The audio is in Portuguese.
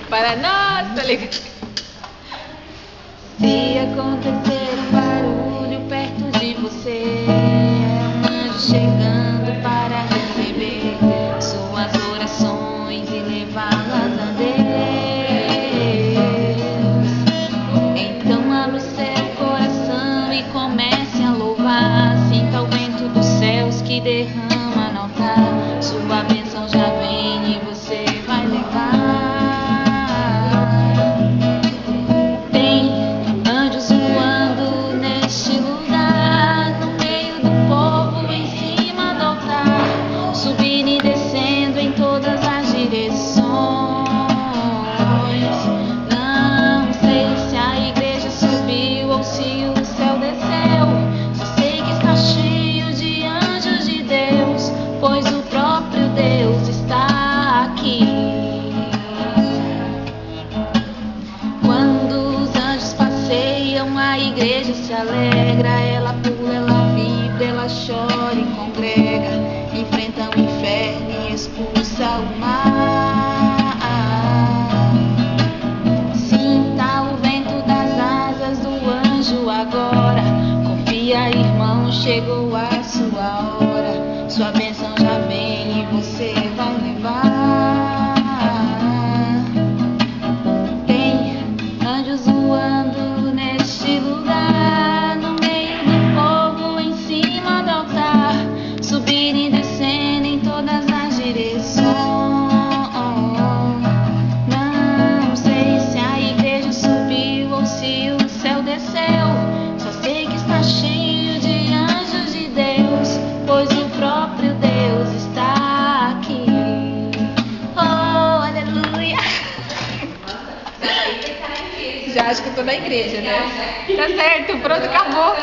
Para nós, tá ligado? Se acontecer um barulho perto de você, é um anjo chegando para receber suas orações e levá-las a Deus. Então abra o seu coração e comece a louvar. Sinta o vento dos céus que derrama no altar. Sua bênção já vem e você vai levar. Subindo e descendo em todas as direções. Não sei se a igreja subiu ou se o céu desceu. Só sei que está cheio de anjos de Deus, pois o próprio Deus está aqui. Quando os anjos passeiam, a igreja se alegra. Ela pula, ela vibra, ela chora e congrega. Enfrenta o inferno e expulsa o mar. Sinta o vento das asas do anjo agora. Confia, irmão, chegou a sua hora. Sua bênção já vem e você vai levar. Tem anjos voando neste lugar, no meio do povo, em cima do altar, subindo e descendo em todas as direções. Não sei se a igreja subiu ou se o céu desceu. Só sei que está cheio de anjos de Deus, pois o próprio Deus está aqui. Oh, aleluia! Já acho que eu tô na igreja, né? Tá certo, pronto, acabou.